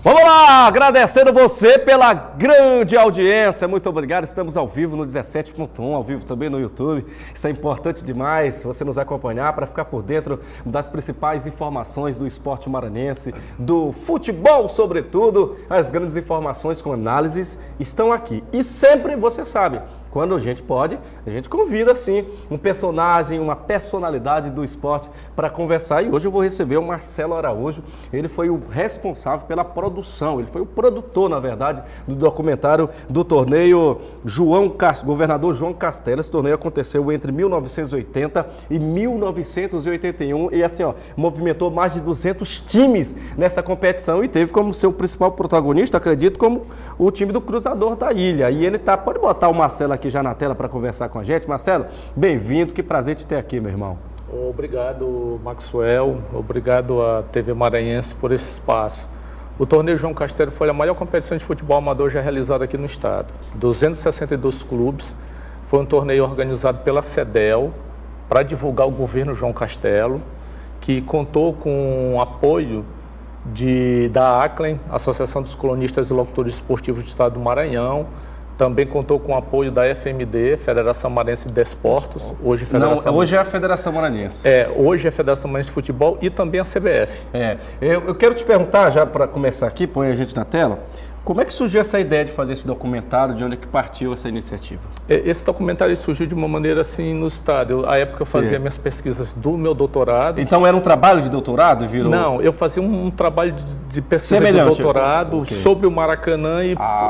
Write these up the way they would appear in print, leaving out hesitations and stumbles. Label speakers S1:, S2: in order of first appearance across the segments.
S1: Vamos lá, agradecendo você pela grande audiência, muito obrigado, estamos ao vivo no 17.1, ao vivo também no YouTube, isso é importante demais, você nos acompanhar para ficar por dentro das principais informações do esporte maranhense, do futebol sobretudo, as grandes informações com análises estão aqui e sempre, você sabe, quando a gente pode, a gente convida, sim, um personagem, uma personalidade do esporte para conversar. E hoje eu vou receber o Marcelo Araújo. Ele foi o responsável pela produção, ele foi o produtor, na verdade, do documentário do torneio Governador João Castelo. Esse torneio aconteceu entre 1980 e 1981 e, assim, ó, movimentou mais de 200 times nessa competição e teve como seu principal protagonista, acredito, como o time do Cruzador da Ilha. E ele tá, pode botar o Marcelo aqui já na tela para conversar com a gente. Marcelo, bem-vindo, que prazer te ter aqui, meu irmão.
S2: Obrigado, Maxwell, obrigado à TV Maranhense por esse espaço. O torneio João Castelo foi a maior competição de futebol amador já realizada aqui no estado. 262 clubes, foi um torneio organizado pela CEDEL para divulgar o governo João Castelo, que contou com o apoio da ACLEN, Associação dos Colunistas e Locutores Esportivos do Estado do Maranhão. Também contou com o apoio da FMD, Federação Maranhense de Desportos. Hoje
S1: é a Federação Maranhense.
S2: Hoje é a Federação Maranhense de Futebol e também a CBF.
S1: Eu quero te perguntar, já para começar aqui, põe a gente na tela, como é que surgiu essa ideia de fazer esse documentário, de onde é que partiu essa iniciativa? Esse
S2: documentário surgiu de uma maneira assim inusitada. À época eu fazia minhas pesquisas do meu doutorado.
S1: Então era um trabalho de doutorado?
S2: Não, eu fazia um trabalho de pesquisa de doutorado sobre o Maracanã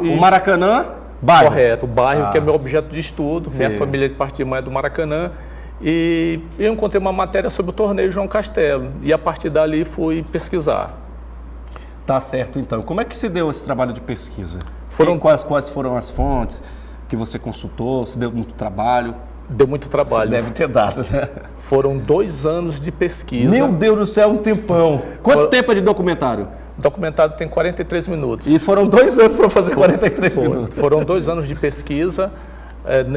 S1: o Maracanã? Bairro.
S2: Correto, o bairro que é meu objeto de estudo, minha família de parte de mãe é do Maracanã, e eu encontrei uma matéria sobre o torneio João Castelo, e a partir dali fui pesquisar.
S1: Tá certo, então. Como é que se deu esse trabalho de pesquisa? Quais foram as fontes que você consultou? Se deu muito trabalho?
S2: Deu muito trabalho.
S1: Deve ter dado, né?
S2: Foram 2 anos de pesquisa.
S1: Meu Deus do céu, um tempão. Quanto tempo é de documentário?
S2: O documentário tem 43 minutos.
S1: E foram 2 anos para fazer 43 minutos.
S2: Foram 2 anos de pesquisa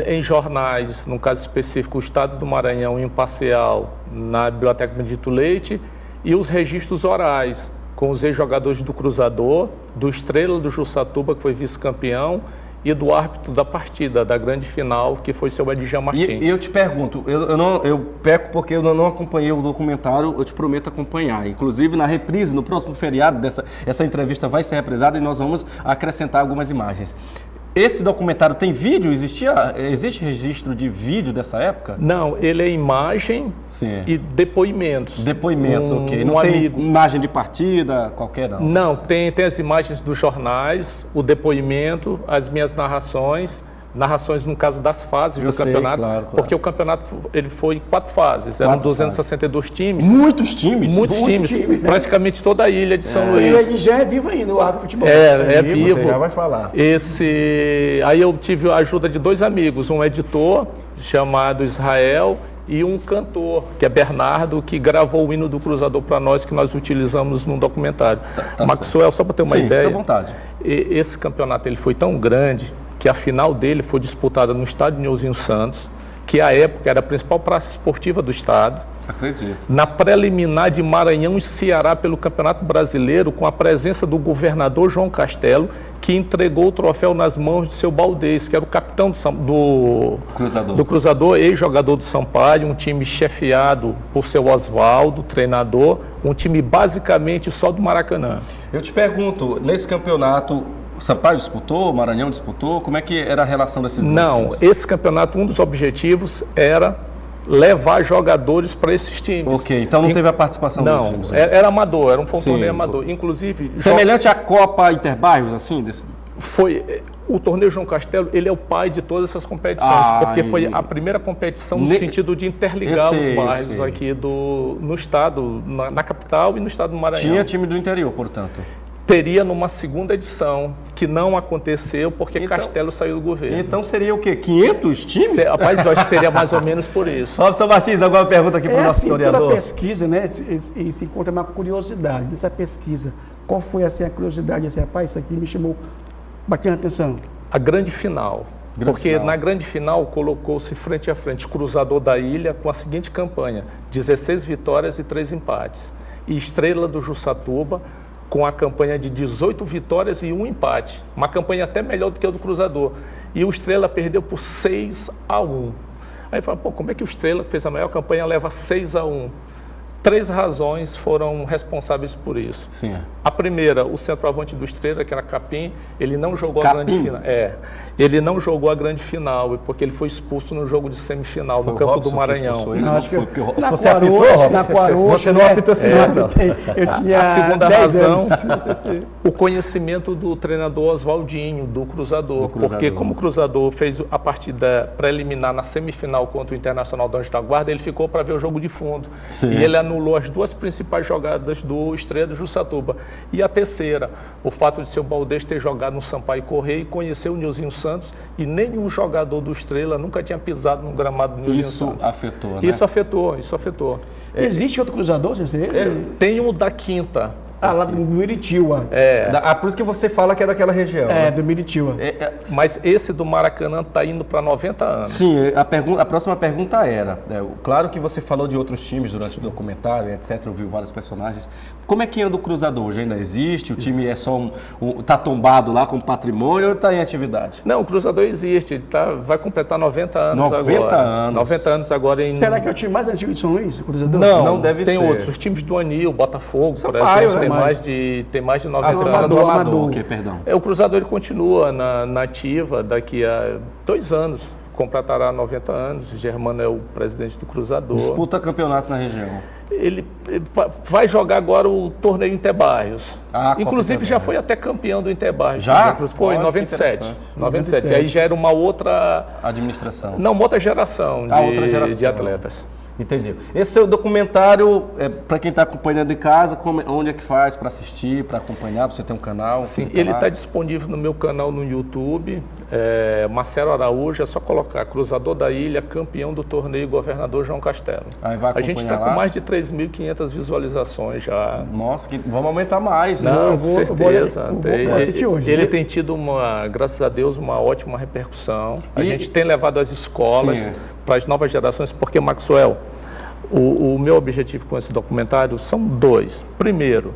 S2: em jornais, no caso específico, o Estado do Maranhão Imparcial, na Biblioteca Benedito Leite, e os registros orais, com os ex-jogadores do Cruzador, do Estrela do Jussatuba, que foi vice-campeão, e do árbitro da partida, da grande final, que foi o seu Edjan Martins.
S1: E eu te pergunto, eu peco porque eu não acompanhei o documentário, eu te prometo acompanhar. Inclusive, na reprise, no próximo feriado, essa entrevista vai ser reprisada e nós vamos acrescentar algumas imagens. Esse documentário tem vídeo? Existe registro de vídeo dessa época?
S2: Não, ele é imagem e depoimentos.
S1: Depoimentos, ok. Não tem imagem de partida, qualquer não? Não,
S2: tem as imagens dos jornais, o depoimento, as minhas narrações no caso das fases do campeonato, claro. Porque o campeonato ele foi em 4 fases, eram 262 times.
S1: Muitos times?
S2: Muitos times, praticamente toda a ilha de São Luís.
S3: E ele já é vivo ainda, o árbitro de futebol.
S2: É vivo.
S1: Você já vai falar.
S2: Aí eu tive a ajuda de 2 amigos, um editor chamado Israel e um cantor, que é Bernardo, que gravou o hino do Cruzador para nós, que nós utilizamos num documentário. Maxwell, só para ter uma ideia,
S1: fica à vontade.
S2: Esse campeonato ele foi tão grande que a final dele foi disputada no estádio Nilzinho Santos, que à época era a principal praça esportiva do estado.
S1: Acredito.
S2: Na preliminar de Maranhão e Ceará pelo Campeonato Brasileiro, com a presença do governador João Castelo, que entregou o troféu nas mãos de seu Baldez, que era o capitão do Cruzador, ex-jogador do Sampaio, um time chefiado por seu Oswaldo, treinador, um time basicamente só do Maracanã.
S1: Eu te pergunto, nesse campeonato, o Sampaio disputou, o Maranhão disputou, como é que era a relação desses dois times?
S2: Esse campeonato, um dos objetivos era levar jogadores para esses times.
S1: Ok, então não teve a participação dos times?
S2: Não, era amador, era um torneio amador. Inclusive...
S1: Semelhante à Copa Interbairros, assim?
S2: O torneio João Castelo, ele é o pai de todas essas competições, porque foi a primeira competição no sentido de interligar os bairros aqui no estado, na capital e no estado do Maranhão.
S1: Tinha time do interior, portanto?
S2: Teria numa segunda edição, que não aconteceu porque Castelo saiu do governo.
S1: Então seria o quê? 500 times?
S2: Rapaz, eu acho que seria mais ou menos por isso.
S1: Professor Martins, agora uma pergunta aqui para o nosso historiador.
S3: Toda pesquisa, né, se encontra uma curiosidade nessa pesquisa. Qual foi assim, a curiosidade? Assim, rapaz, isso aqui me chamou bastante atenção.
S2: A grande final. Na grande final colocou-se frente a frente Cruzador da Ilha com a seguinte campanha: 16 vitórias e 3 empates. E Estrela do Jussatuba com a campanha de 18 vitórias e 1 empate. Uma campanha até melhor do que a do Cruzador. E o Estrela perdeu por 6-1. Aí fala, pô, como é que o Estrela, que fez a maior campanha, leva 6-1? 3 razões foram responsáveis por isso.
S1: Sim.
S2: A primeira, o centroavante do Estrela, que era Capim, ele não jogou a grande final. Ele não jogou a grande final, porque ele foi expulso no jogo de semifinal, no campo do Maranhão.
S3: Não, acho que
S1: Na
S3: você apitou,
S1: Você não apitou esse jogo, não.
S3: Eu tinha
S2: A segunda
S3: 10
S2: razão,
S3: anos.
S2: o conhecimento do treinador Oswaldinho, do Cruzador. Porque como o Cruzador fez a partida preliminar na semifinal contra o Internacional do Anjo da Guarda, ele ficou para ver o jogo de fundo.
S1: Sim.
S2: E ele anulou as 2 principais jogadas do Estrela do Jussatuba. E a terceira, o fato de seu Baldez ter jogado no Sampaio Correia e conhecer o Nilzinho Santos, e nenhum jogador do Estrela nunca tinha pisado no gramado do Nilzinho Santos.
S1: Isso afetou, né?
S2: Isso afetou.
S3: Existe outro cruzador, sem ser esse?
S2: Tem o da Quinta.
S3: Lá do Miritiba.
S1: Por isso que você fala que é daquela região.
S3: É,
S1: né?
S3: do Miritiba.
S2: Mas esse do Maracanã está indo para 90 anos.
S1: Sim, a próxima pergunta era, claro que você falou de outros times durante o documentário, etc, ouviu vários personagens. Como é que anda o Cruzador? Hoje ainda existe? O time é só tá tombado lá com patrimônio ou está em atividade?
S2: Não, o Cruzador existe, ele vai completar 90 anos
S1: 90
S2: agora.
S1: anos.
S2: 90 anos agora em...
S3: Será que é o time mais antigo de São Luís, o Cruzador?
S2: Não,
S1: deve
S2: tem
S1: ser.
S2: outros. Os times do Anil, Botafogo, por
S1: Sampaio,
S2: exemplo,
S1: né?
S2: tem mais de 90
S1: você
S2: anos.
S1: fala do
S3: Amador.
S1: Amador, ok, perdão.
S2: O Cruzador ele continua na ativa, daqui a 2 anos completará 90 anos. O Germano é o presidente do Cruzador.
S1: Disputa campeonatos na região.
S2: Ele vai jogar agora o torneio Interbarrios.
S1: Copa
S2: Inclusive já
S1: Interbarrios.
S2: foi até campeão do Interbarrios.
S1: Já?
S2: Foi em
S1: Olha,
S2: 97.
S1: que interessante.
S2: 97. Aí já era uma outra...
S1: Administração.
S2: Não, uma outra geração
S1: outra geração.
S2: de atletas.
S1: Entendi. Esse é o documentário, para quem está acompanhando em casa, onde é que faz para assistir, para acompanhar, você tem um canal?
S2: Sim, ele está disponível no meu canal no YouTube, Marcelo Araújo, é só colocar Cruzador da Ilha, campeão do torneio Governador João Castelo.
S1: Aí vai
S2: A gente está
S1: acompanhar
S2: com
S1: lá?
S2: mais de 3.500 visualizações já.
S1: Nossa, vamos aumentar mais.
S2: Não,
S3: vou-
S2: com certeza.
S3: vou assistir hoje.
S2: Ele tem tido, graças a Deus, uma ótima repercussão. A
S1: E-
S2: gente tem levado as escolas
S1: Sim.
S2: para as novas gerações, porque, Maxwell, o meu objetivo com esse documentário são 2. Primeiro,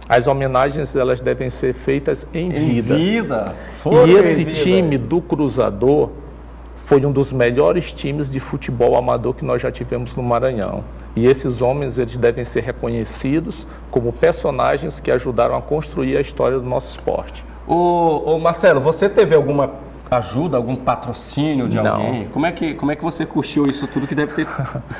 S2: as homenagens elas devem ser feitas em vida.
S1: Foi
S2: E esse
S1: em vida.
S2: time do Cruzador foi um dos melhores times de futebol amador que nós já tivemos no Maranhão. E esses homens eles devem ser reconhecidos como personagens que ajudaram a construir a história do nosso esporte.
S1: Ô Marcelo, você teve alguma ajuda, algum patrocínio de
S2: Não.
S1: alguém? Como é que você curtiu isso tudo que deve ter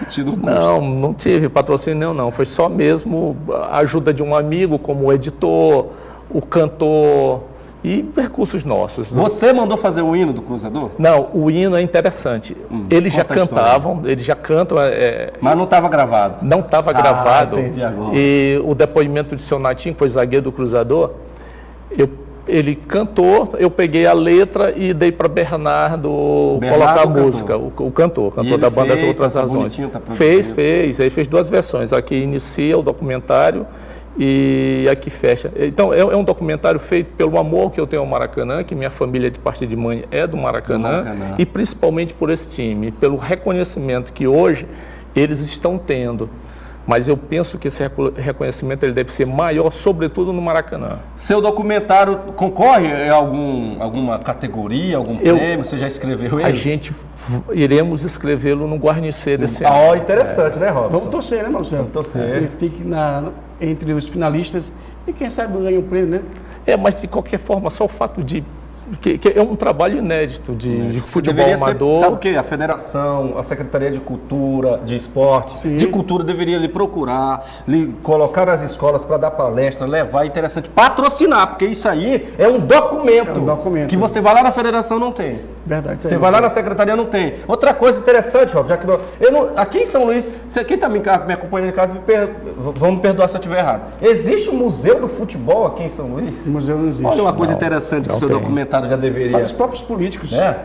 S1: tido um custo?
S2: Não tive patrocínio não. Foi só mesmo a ajuda de um amigo, como o editor, o cantor e recursos nossos.
S1: Você mandou fazer o hino do Cruzador?
S2: Não, o hino é interessante. Eles já
S1: conta a história.
S2: cantavam, eles já cantam.
S1: Mas não estava gravado.
S2: Não estava gravado.
S1: Entendi agora.
S2: E o depoimento de seu Natinho, que foi zagueiro do Cruzador, ele cantou, eu peguei a letra e dei para Bernardo colocar a
S1: cantor.
S2: música, o cantor
S1: E ele
S2: da banda As
S1: fez,
S2: Outras
S1: tá
S2: Razões.
S1: bonitinho, tá produzido.
S2: Fez, aí fez 2 versões, a que inicia o documentário e a que fecha. Então é um documentário feito pelo amor que eu tenho ao Maracanã, que minha família de parte de mãe é do Maracanã, e principalmente por esse time, pelo reconhecimento que hoje eles estão tendo. Mas eu penso que esse reconhecimento ele deve ser maior, sobretudo no Maracanã.
S1: Seu documentário concorre em alguma categoria, algum prêmio? Você já escreveu ele?
S2: A gente iremos escrevê-lo no Guarnicê desse ano.
S1: Interessante, né, Robson?
S3: Vamos torcer, né, Marcelo?
S1: Vamos torcer.
S3: Ele fique entre os finalistas e quem sabe ganhe o prêmio, né?
S2: Mas de qualquer forma, só o fato de... Que é um trabalho inédito de futebol
S1: Deveria
S2: amador.
S1: ser, sabe o quê? A federação, a Secretaria de Cultura, de Esporte,
S3: Sim.
S1: de Cultura deveria lhe procurar, lhe colocar nas escolas para dar palestra, levar, interessante, patrocinar, porque isso aí é um documento,
S3: É um documento.
S1: que você vai lá na federação não tem.
S3: Verdade.
S1: Você vai lá na secretaria não tem. Outra coisa interessante, Rob, já que aqui em São Luís, quem está me acompanhando em casa, vão me perdoar se eu estiver errado. Existe um museu do futebol aqui em São Luís?
S3: O museu não existe.
S1: Olha uma coisa interessante que
S2: não
S1: o seu
S2: tem.
S1: documentário já deveria.
S3: Para os próprios políticos
S1: É.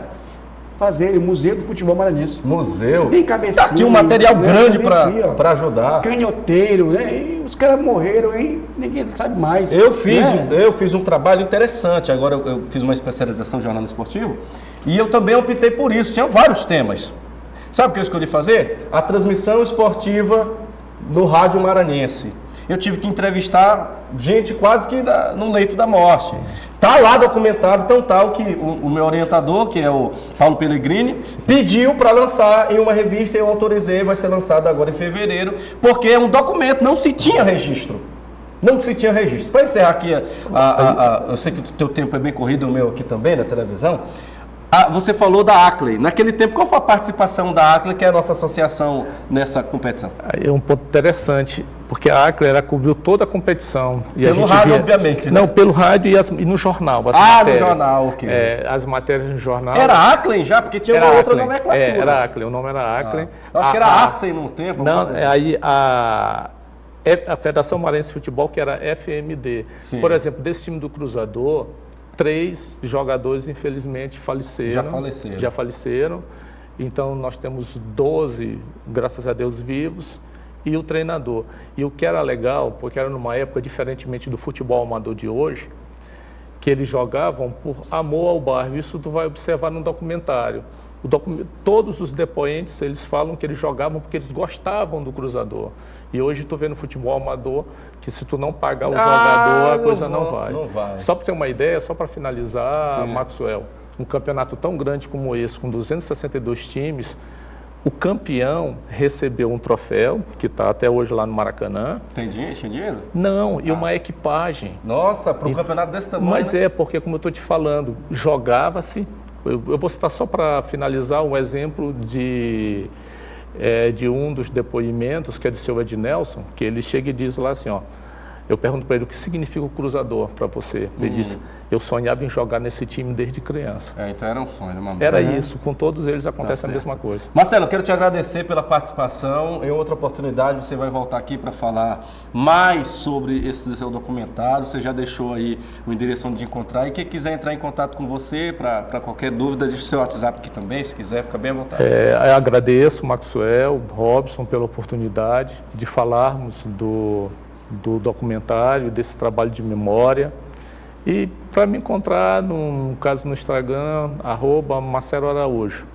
S3: fazerem o Museu do Futebol Maranhense.
S1: Museu.
S3: Tem cabecinha.
S1: Tá aqui um material
S3: né?
S1: grande
S3: Tem aqui, ó.
S1: para ajudar.
S3: Canhoteiro, né? E os caras morreram, hein? Ninguém sabe mais.
S1: Eu fiz,
S3: né?
S1: eu fiz um trabalho interessante. Agora eu fiz uma especialização em jornalismo esportivo e eu também optei por isso. Tinha vários temas. Sabe o que eu escolhi fazer? A transmissão esportiva no rádio maranhense. eu tive que entrevistar gente quase que no leito da morte. Tá lá documentado, tão tal que o meu orientador, que é o Paulo Pellegrini, pediu para lançar em uma revista e eu autorizei, vai ser lançado agora em fevereiro, porque é um documento, não se tinha registro. Não se tinha registro. Para encerrar aqui, eu sei que o teu tempo é bem corrido, o meu aqui também, na televisão. Você falou da Ackley. Naquele tempo, qual foi a participação da Ackley, que é a nossa associação nessa competição?
S2: É um ponto interessante, porque a Ackley cobriu toda a competição. E
S1: pelo rádio, obviamente.
S2: Não, pelo rádio e no jornal. As
S1: matérias. No jornal, ok.
S2: As matérias no jornal.
S1: Era Ackley já? Porque tinha uma outra nomenclatura.
S2: Era Ackley, o nome era Ackley.
S1: Eu acho que era Assen num tempo.
S2: Não, aí a Federação Maranhense de Futebol, que era FMD.
S1: Sim.
S2: Por exemplo, desse time do Cruzador, 3 jogadores, infelizmente, faleceram. Já faleceram. Então, nós temos 12, graças a Deus, vivos, e o treinador. E o que era legal, porque era numa época, diferentemente do futebol amador de hoje, que eles jogavam por amor ao bairro. Isso tu vai observar no documentário. Todos os depoentes, eles falam que eles jogavam porque eles gostavam do Cruzador. E hoje tu vê no futebol amador que se tu não pagar o jogador, a coisa não vai. Só para ter uma ideia, só para finalizar, Maxwell, um campeonato tão grande como esse, com 262 times, o campeão recebeu um troféu, que está até hoje lá no Maracanã.
S1: Tem dinheiro?
S2: Não, e uma equipagem.
S1: Nossa, para um campeonato desse tamanho.
S2: Mas porque, como eu estou te falando, jogava-se. Eu vou citar só para finalizar um exemplo de um dos depoimentos, que é de seu Ednelson, que ele chega e diz lá assim, ó, eu pergunto para ele o que significa o cruzador para você. Ele disse, eu sonhava em jogar nesse time desde criança.
S1: Então era um sonho, né, mamãe?
S2: Era isso, com todos eles acontece a mesma coisa.
S1: Marcelo, eu quero te agradecer pela participação. Em outra oportunidade você vai voltar aqui para falar mais sobre esse seu documentário. Você já deixou aí o endereço onde encontrar. E quem quiser entrar em contato com você, para qualquer dúvida, deixe seu WhatsApp aqui também, se quiser, fica bem à vontade.
S2: Eu agradeço, Maxwell, Robson, pela oportunidade de falarmos do documentário, desse trabalho de memória. E para me encontrar, no caso no Instagram, @Marcelo Araújo.